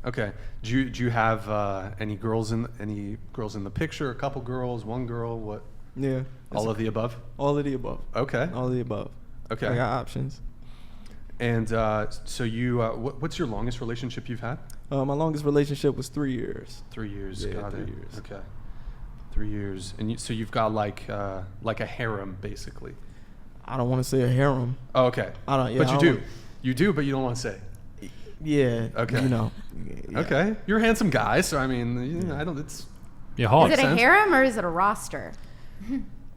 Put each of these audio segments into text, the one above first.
Okay. Do you have any girls in the picture? A couple girls, one girl, what? Yeah. All of the above? All of the above. Okay. All of the above. Okay. I got options. And so you, what's your longest relationship you've had? My longest relationship was 3 years. 3 years. Yeah, Got 3 it. years. Okay. 3 years. And so you've got like a harem, basically. I don't want to say a harem. Oh, okay. I don't. Yeah, but I you don't do. You do, but you don't want to say. Yeah. Okay. You know. Yeah. Okay. You're a handsome guy, so I mean, I don't. It's. You're hot. Is it a harem or is it a roster?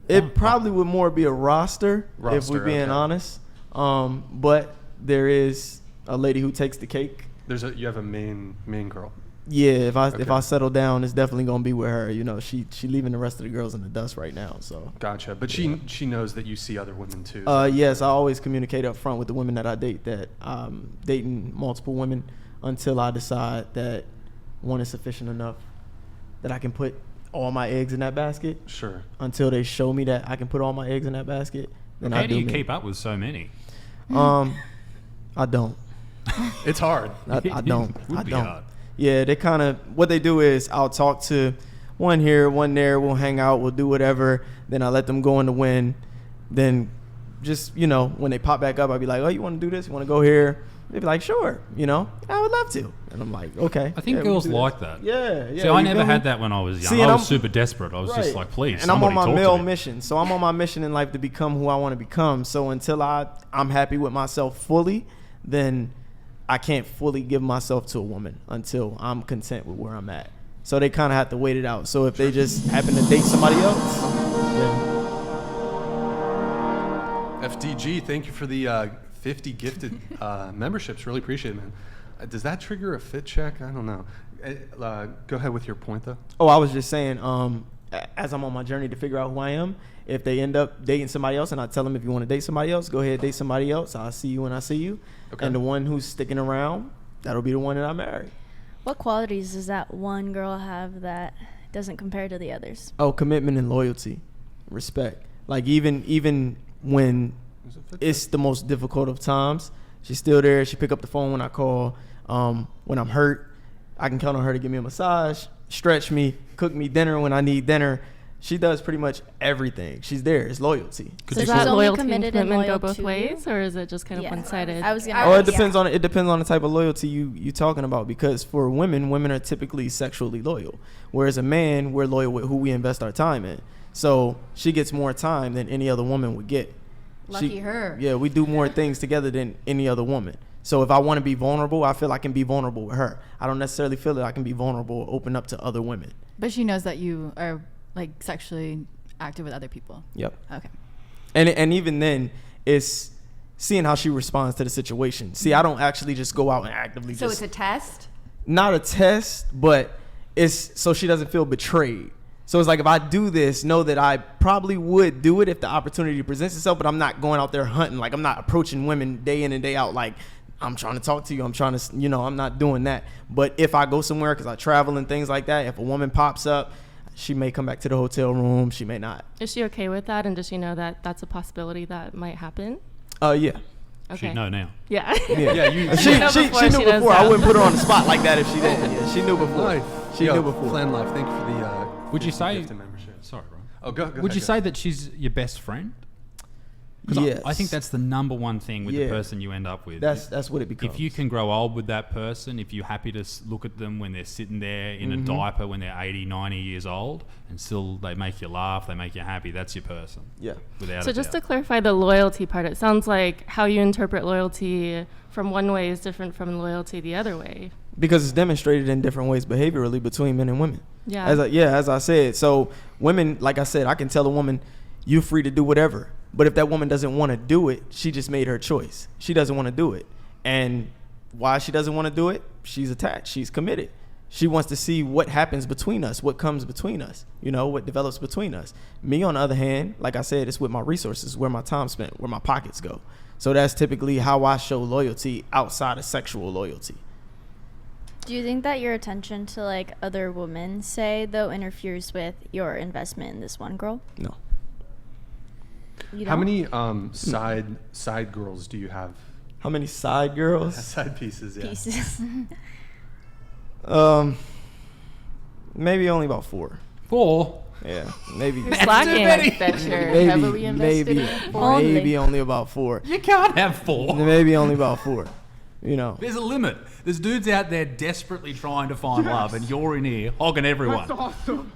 It probably would more be a roster if we're being honest. But there is a lady who takes the cake. You have a main girl. Yeah, if I settle down, it's definitely gonna be with her. You know, she leaving the rest of the girls in the dust right now. So gotcha. But she knows that you see other women too. Yes, I always communicate up front with the women that I date that I'm dating multiple women until I decide that one is sufficient enough that I can put all my eggs in that basket. Sure. Until they show me that I can put all my eggs in that basket, then How do you keep up with so many? I don't. It's hard. I don't. Would be hard. Yeah, they kind of, what they do is I'll talk to one here, one there, we'll hang out, we'll do whatever, then I let them go in the wind. Then just, you know, when they pop back up, I'll be like, oh, you want to do this? You want to go here? They'd be like, sure, you know, I would love to. And I'm like, okay. I think girls like that. Yeah. See, I never had that when I was young. I was super desperate. I was just like, please, and I'm on my male me. mission. So I'm on my mission in life to become who I want to become. So until I'm happy with myself fully, then I can't fully give myself to a woman until I'm content with where I'm at. So they kind of have to wait it out. So if they just happen to date somebody else, then... FDG, thank you for the 50 gifted memberships. Really appreciate it, man. Does that trigger a fit check? I don't know. Go ahead with your point, though. Oh, I was just saying, as I'm on my journey to figure out who I am, if they end up dating somebody else and I tell them, if you want to date somebody else, go ahead, date somebody else. I'll see you when I see you. Okay. And the one who's sticking around, that'll be the one that I marry. What qualities does that one girl have that doesn't compare to the others? Oh, commitment and loyalty, respect. Like even when it's the most difficult of times, she's still there. She pick up the phone when I call. When I'm hurt, I can count on her to give me a massage, stretch me, cook me dinner when I need dinner. She does pretty much everything. She's there. It's loyalty. So does that loyalty and commitment go both ways, or is it just kind of one-sided? It depends on it depends on the type of loyalty you talking about. Because for women are typically sexually loyal, whereas a man, we're loyal with who we invest our time in. So she gets more time than any other woman would get. Lucky her. Yeah, we do more things together than any other woman. So if I want to be vulnerable, I feel I can be vulnerable with her. I don't necessarily feel that I can be vulnerable or open up to other women. But she knows that you are like sexually active with other people. Yep. Okay. And even then, it's seeing how she responds to the situation. See, I don't actually just go out and actively So it's a test? Not a test, but it's so she doesn't feel betrayed. So it's like, if I do this, know that I probably would do it if the opportunity presents itself, but I'm not going out there hunting. Like, I'm not approaching women day in and day out like, I'm trying to talk to you. I'm trying to, I'm not doing that. But if I go somewhere, because I travel and things like that, if a woman pops up, she may come back to the hotel room. She may not. Is she okay with that? And does she know that that's a possibility that might happen? Yeah. Okay. She'd know now. Yeah. Yeah. She knew before. I wouldn't put her on the spot like that if she didn't. Yeah, she knew before. She knew before. Plan Life. Thank you for the. Would you say? Membership. Sorry, Ron. Oh, go. Would you say that she's your best friend? Yes. I think that's the number one thing with the person you end up with. That's what it becomes. If you can grow old with that person, if you're happy to look at them when they're sitting there in a diaper when they're 80, 90 years old, and still they make you laugh, they make you happy, that's your person. Yeah. Without So just to clarify the loyalty part, it sounds like how you interpret loyalty from one way is different from loyalty the other way. Because it's demonstrated in different ways behaviorally between men and women. Yeah. As I said. So women, like I said, I can tell a woman, you're free to do whatever. But if that woman doesn't want to do it, she just made her choice. She doesn't want to do it. And why she doesn't want to do it? She's attached. She's committed. She wants to see what happens between us, what comes between us, what develops between us. Me, on the other hand, like I said, it's with my resources, where my time spent, where my pockets go. So that's typically how I show loyalty outside of sexual loyalty. Do you think that your attention to like other women, say, though, interferes with your investment in this one girl? No. How many side girls do you have? How many side girls? Side pieces, yeah. Pieces. Maybe only about 4. 4. Yeah, maybe. You're slacking. Like that you're heavily invested in. maybe only about 4. You can't have 4. Maybe only about 4. You know. There's a limit. There's dudes out there desperately trying to find love, and you're in here hogging everyone. That's awesome.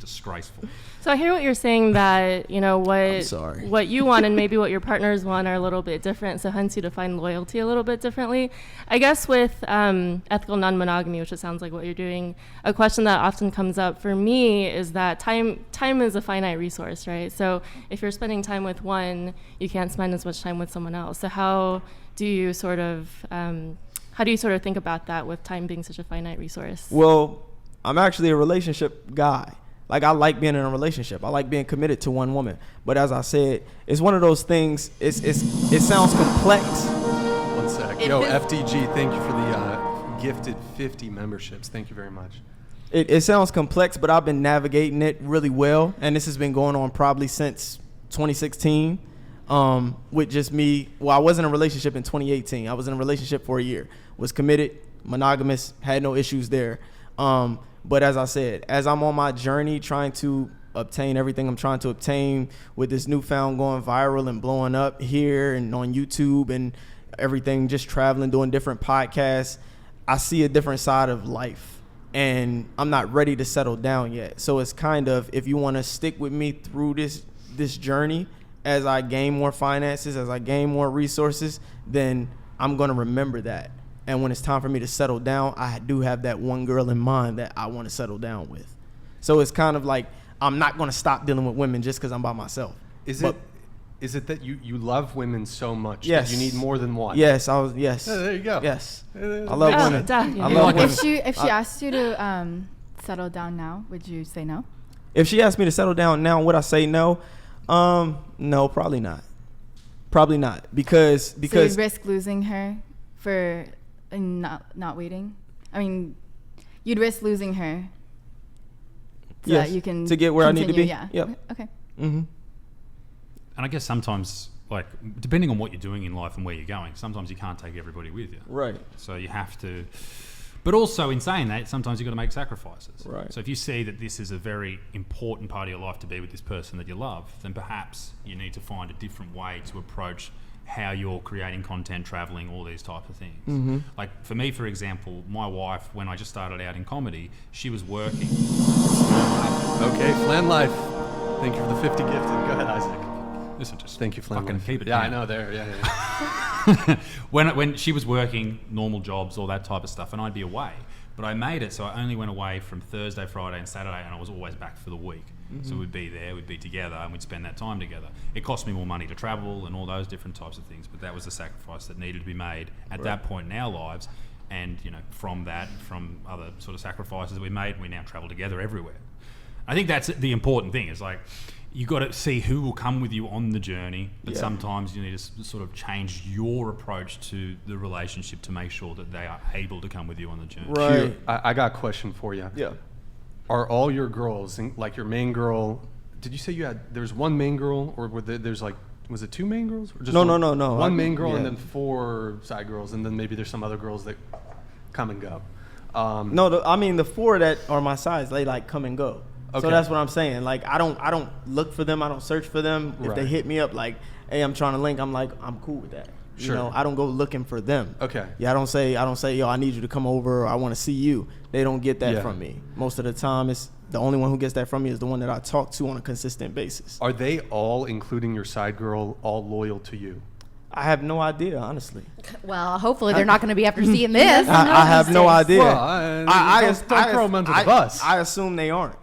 Disgraceful. So I hear what you're saying, that I'm sorry. what you want and maybe what your partners want are a little bit different. So hence you define loyalty a little bit differently. I guess with ethical non-monogamy, which it sounds like what you're doing, a question that often comes up for me is that time is a finite resource, right? So if you're spending time with one, you can't spend as much time with someone else. So how do you sort of think about that with time being such a finite resource? Well, I'm actually a relationship guy. Like, I like being in a relationship. I like being committed to one woman. But as I said, it's one of those things. It sounds complex. One sec. Yo, FDG, thank you for the gifted 50 memberships. Thank you very much. It sounds complex, but I've been navigating it really well. And this has been going on probably since 2016 with just me. Well, I was in a relationship in 2018. I was in a relationship for a year. Was committed, monogamous, had no issues there. But as I said, as I'm on my journey trying to obtain everything I'm trying to obtain with this newfound going viral and blowing up here and on YouTube and everything, just traveling, doing different podcasts, I see a different side of life. And I'm not ready to settle down yet. So it's kind of, if you want to stick with me through this journey, as I gain more finances, as I gain more resources, then I'm going to remember that. And when it's time for me to settle down, I do have that one girl in mind that I want to settle down with. So it's kind of like, I'm not going to stop dealing with women just because I'm by myself. Is it that you love women so much yes. that you need more than one? Yes, Yeah, there you go. Yes. I love women. Definitely. I love women. If she asked you to settle down now, would you say no? If she asked me to settle down now, would I say no? No, probably not. Probably not. Because So you'd risk losing her for not waiting? I mean, you'd risk losing her so that you can to get where continue. I need to be. Yeah. Yep. Okay. Mm-hmm. And I guess sometimes, like, depending on what you're doing in life and where you're going, sometimes you can't take everybody with you. Right. So you have to. But also, in saying that, sometimes you've got to make sacrifices. Right. So if you see that this is a very important part of your life to be with this person that you love, then perhaps you need to find a different way to approach how you're creating content, traveling, all these types of things. Mm-hmm. Like for me, for example, my wife, when I just started out in comedy, she was working. Okay, Flan Life. Thank you for the 50 gifted. Go ahead, Isaac. Listen, just Thank you, Flan fucking Life. keep it Yeah, down. I know there. Yeah. when she was working normal jobs, all that type of stuff, and I'd be away. But I made it so I only went away from Thursday, Friday, and Saturday, and I was always back for the week. Mm-hmm. So we'd be there, we'd be together, and we'd spend that time together. It cost me more money to travel and all those different types of things, but that was the sacrifice that needed to be made at that point in our lives. And from other sort of sacrifices we made, we now travel together everywhere. I think that's the important thing. Is like, you got to see who will come with you on the journey, but sometimes you need to sort of change your approach to the relationship to make sere that they are able to come with you on the journey. Right. I got a question for you. Yeah. Are all your girls, like your main girl, did you say there's one main girl, or there's like, was it 2 main girls? Or just No. One main girl and Yeah. then 4 side girls, and then maybe there's some other girls that come and go. The 4 that are my sides, they like come and go. Okay. So that's what I'm saying. Like, I don't look for them. I don't search for them. If they Right. hit me up like, hey, I'm trying to link, I'm like, I'm cool with that. Sure. I don't go looking for them. Okay. Yeah, I don't say, yo, I need you to come over, or I want to see you. They don't get that from me. Most of the time, it's the only one who gets that from me is the one that I talk to on a consistent basis. Are they all, including your side girl, all loyal to you? I have no idea, honestly. Well, hopefully they're not going to be after seeing this. I have no idea. Well, don't throw them under the bus. I assume they aren't.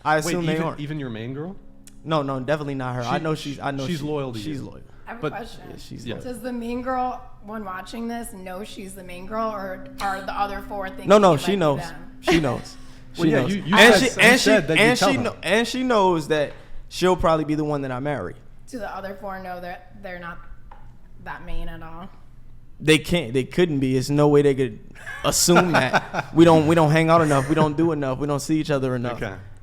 I assume they aren't. Even your main girl? No, definitely not her. I know she's loyal to you. She's loyal. I have But- a question. Yeah, she's Yeah. loyal. Does the main girl, when watching this, know she's the main girl, or are the other 4 thinking? No, it she might be knows. them? She knows. Well, yeah, you said that you tell them. And she knows that she'll probably be the one that I marry. Do the other 4 know that they're not that main at all? They can't. They couldn't be. There's no way they could assume that. We don't hang out enough. We don't do enough. We don't see each other enough. Okay.